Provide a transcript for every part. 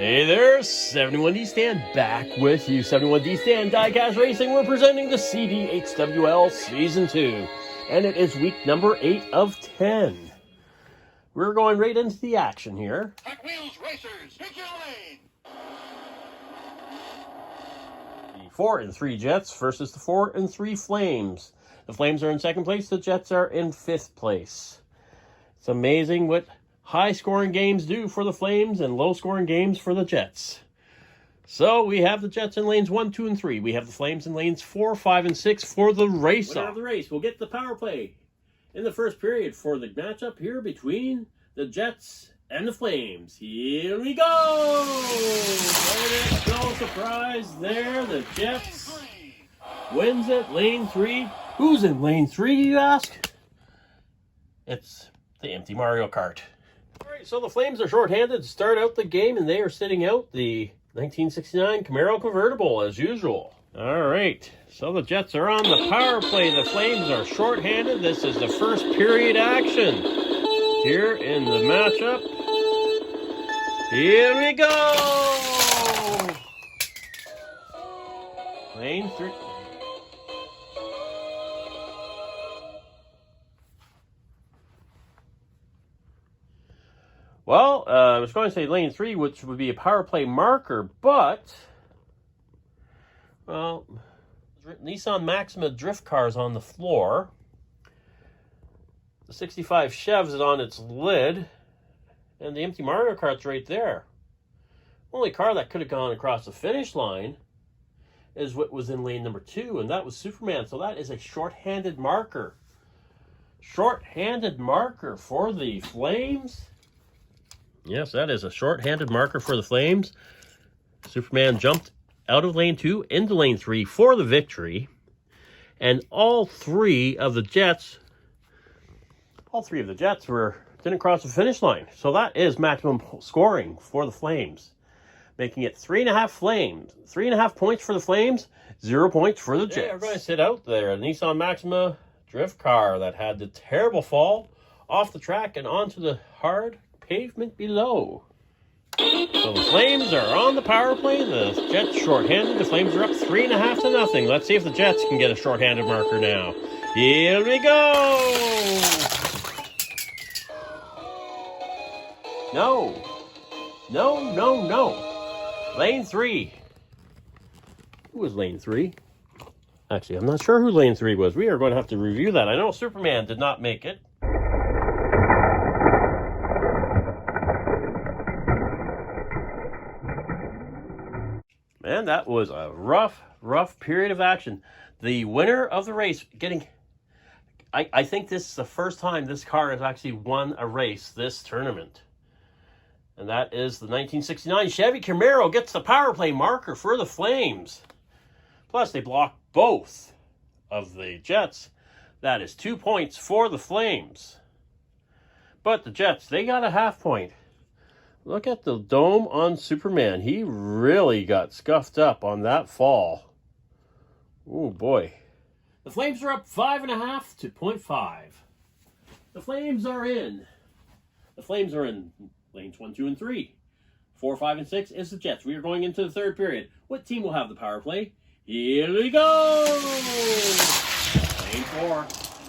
Hey there, 71D Stan back with you. 71D Stan DieCast Racing. We're presenting the CDHWL Season 2. And it is week number 8 of 10. We're going right into the action here. Hot Wheels Racers, pick your lane. The 4 and 3 Jets versus the 4 and 3 Flames. The Flames are in second place. The Jets are in 5th place. It's amazing what high-scoring games do for the Flames and low-scoring games for the Jets. So we have the Jets in lanes 1, 2, and 3. We have the Flames in lanes 4, 5, and 6 for the race-off. Winner of the race will get the power play in the first period for the matchup here between the Jets and the Flames. Here we go! There no surprise there. The Jets wins it. Lane 3. Who's in lane 3, you ask? It's the empty Mario Kart. All right, so the Flames are shorthanded to start out the game, and they are sitting out the 1969 Camaro convertible as usual. All right, so the Jets are on the power play. The Flames are shorthanded. This is the first period action here in the matchup. Here we go! Lane 3. Well, I was going to say lane 3, which would be a power play marker, but, well, Nissan Maxima drift cars on the floor. The 65 Chevs is on its lid, and the empty Mario Kart's right there. Only car that could have gone across the finish line is what was in lane number 2, and that was Superman. So that is a short-handed marker. Short-handed marker for the Flames. Yes, that is a short-handed marker for the Flames. Superman jumped out of lane 2 into lane 3 for the victory. And all three of the Jets didn't cross the finish line. So that is maximum scoring for the Flames, making it 3.5 points for the Flames, 0 points for the Jets. Yeah, we're going to sit out there. A Nissan Maxima drift car that had the terrible fall off the track and onto the hard pavement below. So the Flames are on the power play. The Jets shorthanded. The Flames are up 3.5 to nothing. Let's see if the Jets can get a shorthanded marker now. Here we go! No. Lane 3. Who was lane 3? Actually, I'm not sure who lane 3 was. We are going to have to review that. I know Superman did not make it. Man, that was a rough period of action. The winner of the race getting... I think this is the first time this car has actually won a race this tournament. And that is the 1969 Chevy Camaro gets the power play marker for the Flames. Plus, they blocked both of the Jets. That is 2 points for the Flames. But the Jets, they got a half point. Look at the dome on Superman. He really got scuffed up on that fall. Oh, boy. The Flames are up 5.5 to 0.5. The Flames are in. The Flames are in lanes 1, 2, and 3. 4, 5, and 6 is the Jets. We are going into the third period. What team will have the power play? Here we go! Lane 4.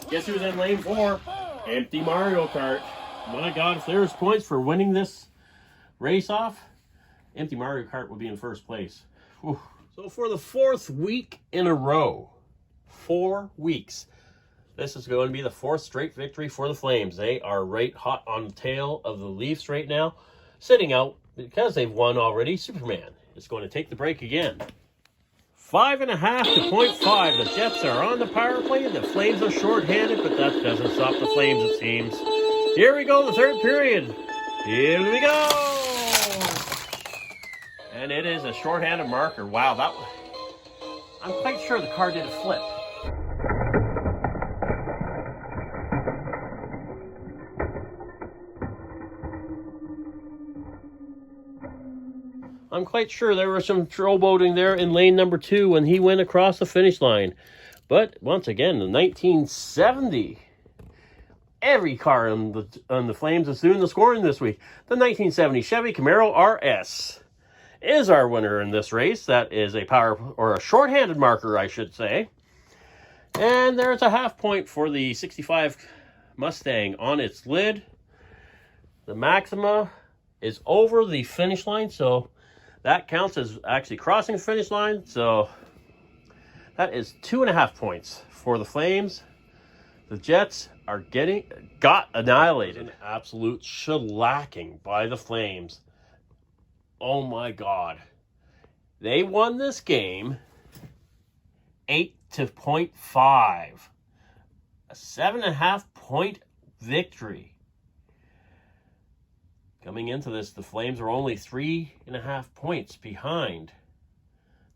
Guess who's in lane 4? Empty Mario Kart. My God, if there's points for winning this race off, empty Mario Kart will be in first place. Whew. So for the 4th week in a row, 4 weeks, this is going to be the 4th straight victory for the Flames. They are right hot on the tail of the Leafs right now, sitting out because they've won already. Superman is going to take the break again. 5.5 to 0.5. The Jets are on the power play. The Flames are shorthanded, but that doesn't stop the Flames, it seems. Here we go, the third period. Here we go! And it is a shorthanded marker. Wow, I'm quite sure the car did a flip. I'm quite sure there was some showboating there in lane number 2 when he went across the finish line. But once again, the 1970 every car on the Flames is doing the scoring this week. The 1970 Chevy Camaro RS. is our winner in this race. That is a power, or a shorthanded marker, I should say. And there's a half point for the 65 Mustang on its lid. The Maxima is over the finish line, so that counts as actually crossing the finish line. So that is 2.5 points for the Flames. The Jets are got annihilated. An absolute shellacking by the Flames. Oh my God. They won this game 8-0.5. A 7.5 point victory. Coming into this, the Flames are only 3.5 points behind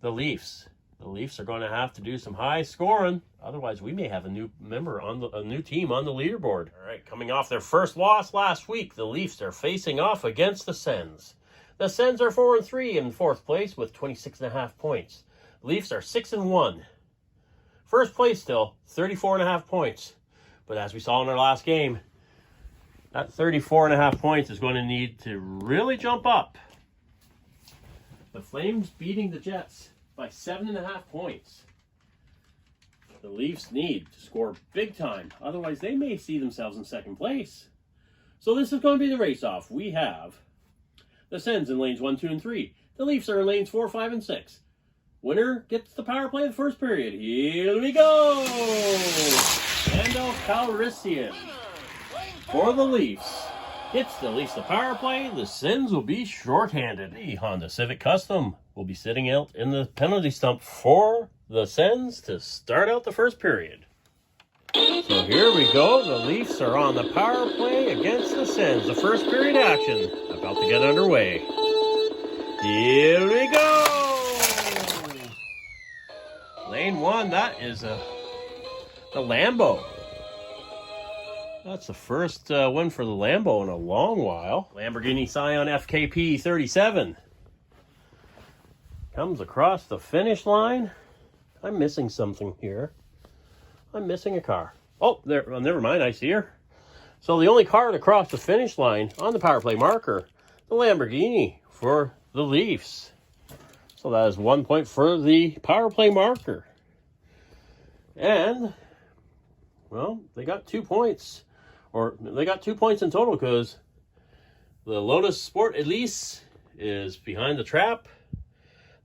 the Leafs. The Leafs are going to have to do some high scoring. Otherwise, we may have a new member on a new team on the leaderboard. All right, coming off their first loss last week, the Leafs are facing off against the Sens. The Sens are 4-3 in fourth place with 26.5 points. The Leafs are 6-1. First place still, 34.5 points. But as we saw in our last game, that 34.5 points is going to need to really jump up. The Flames beating the Jets by 7.5 points. The Leafs need to score big time. Otherwise, they may see themselves in second place. So this is going to be the race-off. We have the Sens in lanes 1, 2, and 3. The Leafs are in lanes 4, 5, and 6. Winner gets the power play of the first period. Here we go! Handel Calrissian for the Leafs. Hits the Leafs the power play. The Sens will be shorthanded. The Honda Civic Custom will be sitting out in the penalty stump for the Sens to start out the first period. So here we go. The Leafs are on the power play against the Sens. The first period action about to get underway. Here we go. Lane 1, that is the Lambo. That's the first win for the Lambo in a long while. Lamborghini Scion FKP 37 comes across the finish line. I'm missing something here. I'm missing a car. Oh, there. Well, never mind. I see her. So the only car to cross the finish line on the power play marker, the Lamborghini for the Leafs. So that is 1 point for the power play marker. And, well, they got 2 points. Or they got 2 points in total because the Lotus Sport Elise is behind the trap.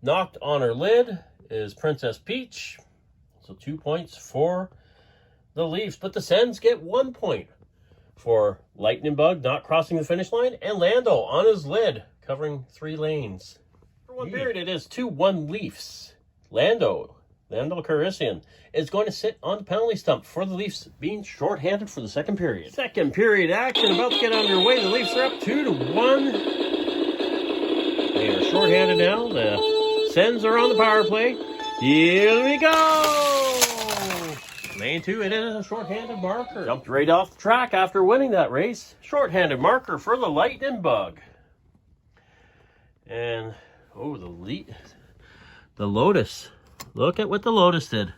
Knocked on her lid is Princess Peach. So 2 points for the Leafs. But the Sens get 1 point for Lightning Bug not crossing the finish line. And Lando on his lid covering 3 lanes. For one period, it is 2-1 Leafs. Lando Calrissian is going to sit on the penalty stump for the Leafs being shorthanded for the second period. Second period action about to get underway. The Leafs are up 2-1. They are shorthanded now. The Sens are on the power play. Here we go! Lane 2, it is a shorthanded marker. Jumped right off the track after winning that race. Shorthanded marker for the Lightning Bug. And, oh, the Lotus. Look at what the Lotus did.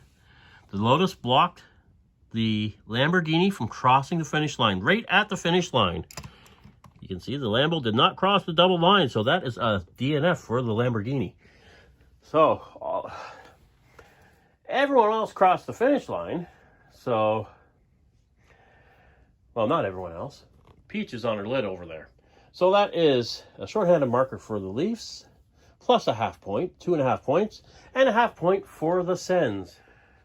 The Lotus blocked the Lamborghini from crossing the finish line, right at the finish line. You can see the Lambo did not cross the double line, so that is a DNF for the Lamborghini. So, everyone else crossed the finish line, so, well, not everyone else. Peach is on her lid over there. So that is a shorthanded marker for the Leafs, plus a half point, 2.5 points, and a half point for the Sens.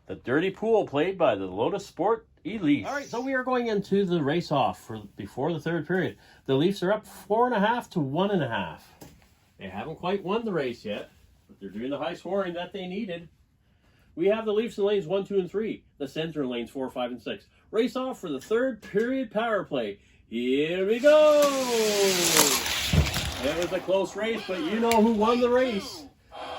The dirty pool played by the Lotus Sport Elise. All right, so we are going into the race-off before the third period. The Leafs are up 4.5 to 1.5. They haven't quite won the race yet, but they're doing the high scoring that they needed. We have the Leafs in lanes 1, 2, and 3. The Sens are in lanes 4, 5, and 6. Race-off for the third period power play. Here we go! It was a close race, but you know who won the race.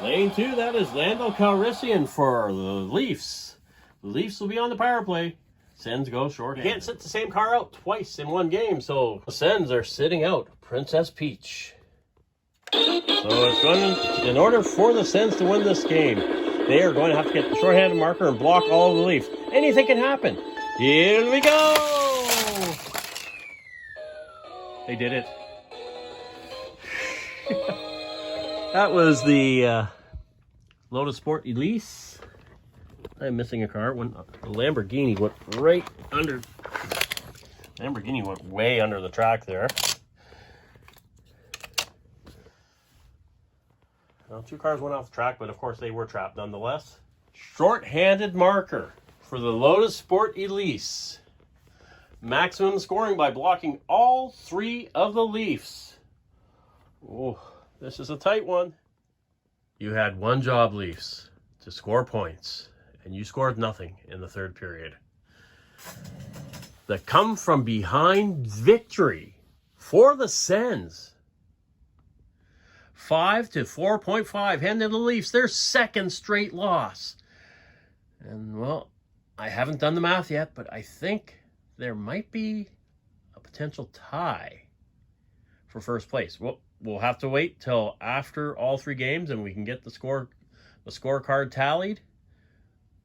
Lane 2, that is Lando Calrissian for the Leafs. The Leafs will be on the power play. Sens go short. You can't sit the same car out twice in one game, so the Sens are sitting out Princess Peach. So it's going to, in order for the Sens to win this game, they are going to have to get the shorthanded marker and block all of the Leafs. Anything can happen. Here we go! They did it. That was the Lotus Sport Elise. I'm missing a car. When the Lamborghini went right under. Lamborghini went way under the track there. Well, 2 cars went off the track, but of course they were trapped nonetheless. Short-handed marker for the Lotus Sport Elise. Maximum scoring by blocking all 3 of the Leafs. Oh, this is a tight one. You had one job, Leafs, to score points, and you scored nothing in the 3rd period. The come-from-behind victory for the Sens. 5 to 4.5, handed the Leafs their 2nd straight loss. And, well, I haven't done the math yet, but I think there might be a potential tie for first place. We'll have to wait till after all 3 games and we can get the scorecard tallied.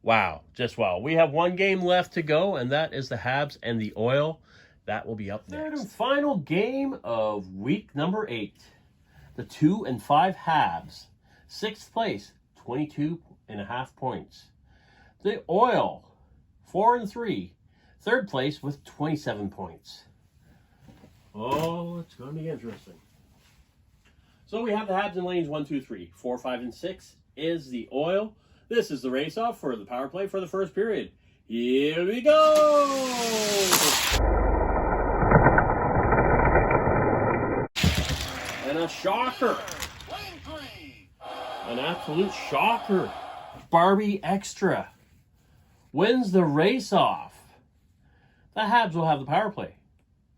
Wow, just wow. We have 1 game left to go, and that is the Habs and the Oil. That will be up next. 3rd and final game of week number 8. The 2 and 5 Habs. 6th place, 22.5 points. The Oil, 4 and 3. 3rd place with 27 points. Oh, it's going to be interesting. So we have the Habs in lanes 1, 2, 3. 4, 5, and 6 is the Oil. This is the race-off for the power play for the 1st period. Here we go! And a shocker. An absolute shocker. Barbie Extra wins the race-off. The Habs will have the power play.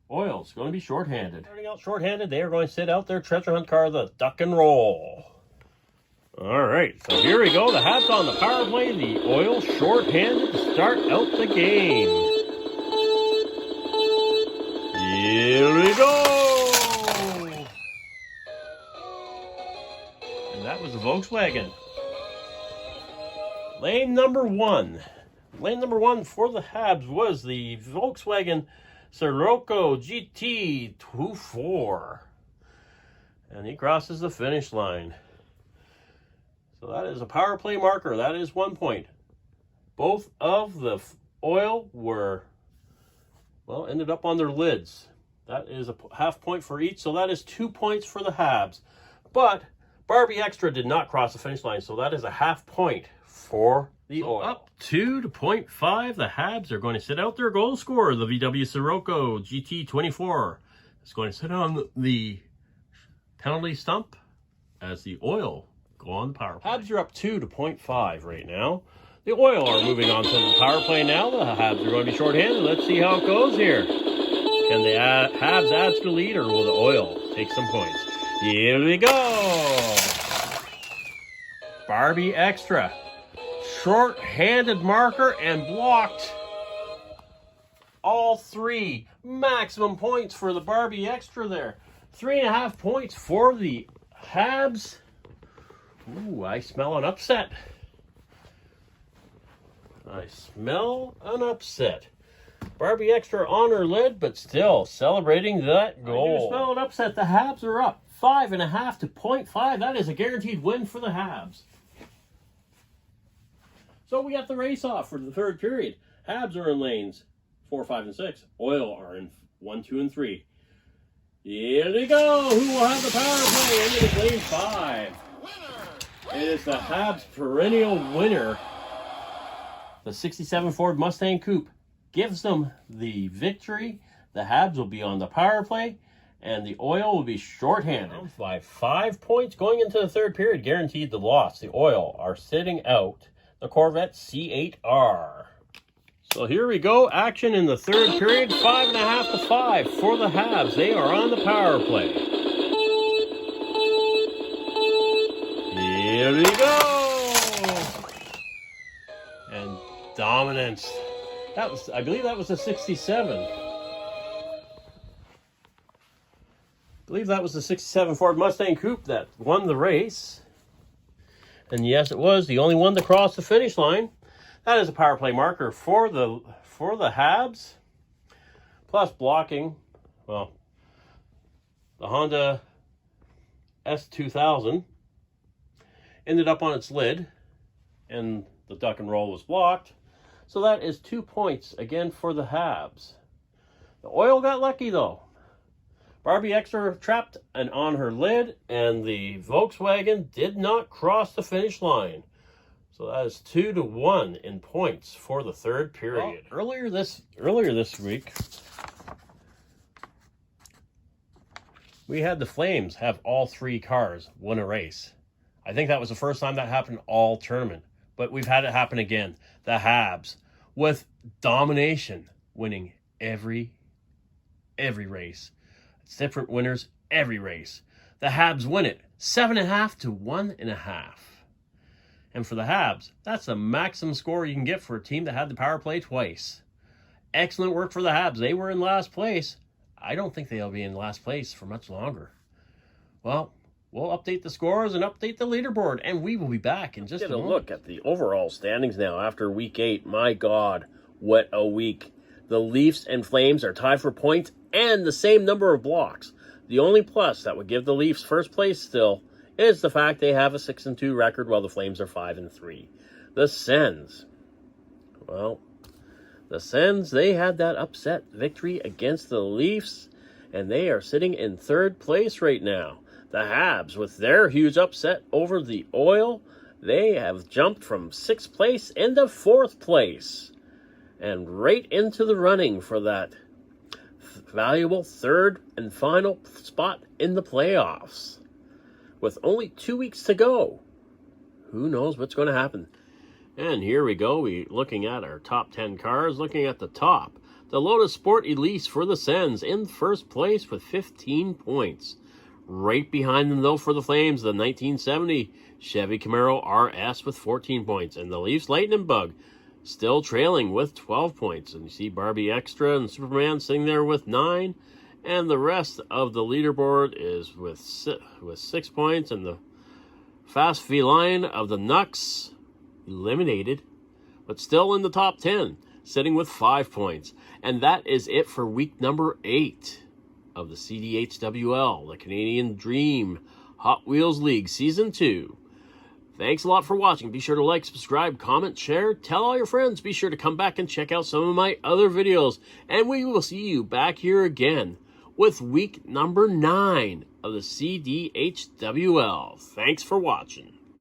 Oil's going to be shorthanded. Starting out shorthanded, they are going to sit out their treasure hunt car, the Duck and Roll. All right, so here we go. The Habs on the power play. The Oil shorthanded to start out the game. Here we go. And that was the Volkswagen. Lane number 1. Lane number 1 for the Habs was the Volkswagen Sirocco GT24. And he crosses the finish line. So that is a power play marker. That is 1 point. Both of the Oil were, well, ended up on their lids. That is a half point for each. So that is 2 points for the Habs. But Barbie Extra did not cross the finish line. So that is a half point for the Oil. Up 2 to 0.5. The Habs are going to sit out their goal scorer, the VW Sirocco GT24. It's going to sit on the penalty stump as the Oil go on the power play. Habs are up 2 to 0.5 right now. The Oil are moving on to the power play now. The Habs are going to be shorthanded. Let's see how it goes here. Can the Habs add to the lead, or will the Oil take some points? Here we go. Barbie Extra. Short-handed marker and blocked all 3. Maximum points for the Barbie Extra there. 3.5 points for the Habs. Ooh, I smell an upset. I smell an upset. Barbie Extra on her lid, but still celebrating that goal. I do smell an upset. The Habs are up 5.5 to 0.5. That is a guaranteed win for the Habs. So we got the race-off for the 3rd period. Habs are in lanes 4, 5, and 6. Oil are in 1, 2, and 3. Here we go. Who will have the power play? Into the lane 5. It is the Habs' perennial winner. The 67 Ford Mustang Coupe gives them the victory. The Habs will be on the power play, and the Oil will be shorthanded by 5 points going into the 3rd period. Guaranteed the loss. The Oil are sitting out the Corvette C8R. So here we go. Action in the 3rd period. 5.5 to 5 for the Habs. They are on the power play. Here we go. And dominance. That was, I believe that was a 67. I believe that was the 67 Ford Mustang Coupe that won the race. And yes, it was the only one to cross the finish line. That is a power play marker for the Habs. Plus blocking, well, the Honda S2000 ended up on its lid, and the duck and roll was blocked. So that is 2 points again for the Habs. The Oil got lucky though. Barbie Extra trapped and on her lid, and the Volkswagen did not cross the finish line. So that is 2-1 in points for the third period. Well, earlier this week, we had the Flames have all 3 cars win a race. I think that was the first time that happened all tournament. But we've had it happen again. The Habs, with domination, winning every race. It's different winners every race. The Habs win it 7.5 to 1.5. And for the Habs, that's the maximum score you can get for a team that had the power play twice. Excellent work for the Habs. They were in last place. I don't think they'll be in last place for much longer. Well, we'll update the scores and update the leaderboard, and we will be back in just a moment. Look at the overall standings now after Week 8. My God, what a week. The Leafs and Flames are tied for points and the same number of blocks. The only plus that would give the Leafs first place still is the fact they have a 6-2 record while the Flames are 5-3. The Sens, well, the Sens, they had that upset victory against the Leafs, and they are sitting in third place right now. The Habs, with their huge upset over the Oil, they have jumped from 6th place into 4th place and right into the running for that valuable third and final spot in the playoffs. With only 2 weeks to go, who knows what's going to happen? And here we go. We're looking at our top 10 cars. Looking at the top, the Lotus Sport Elise for the Sens in first place with 15 points. Right behind them, though, for the Flames, the 1970 Chevy Camaro RS with 14 points. And the Leafs Lightning Bug still trailing with 12 points. And you see Barbie Extra and Superman sitting there with 9. And the rest of the leaderboard is with 6 points. And the Fast Feline of the Nux eliminated, but still in the top 10, sitting with 5 points. And that is it for week number 8 of the CDHWL, the Canadian Dream Hot Wheels League Season 2. Thanks a lot for watching. Be sure to like, subscribe, comment, share, tell all your friends. Be sure to come back and check out some of my other videos. And we will see you back here again with week number 9 of the CDHWL. Thanks for watching.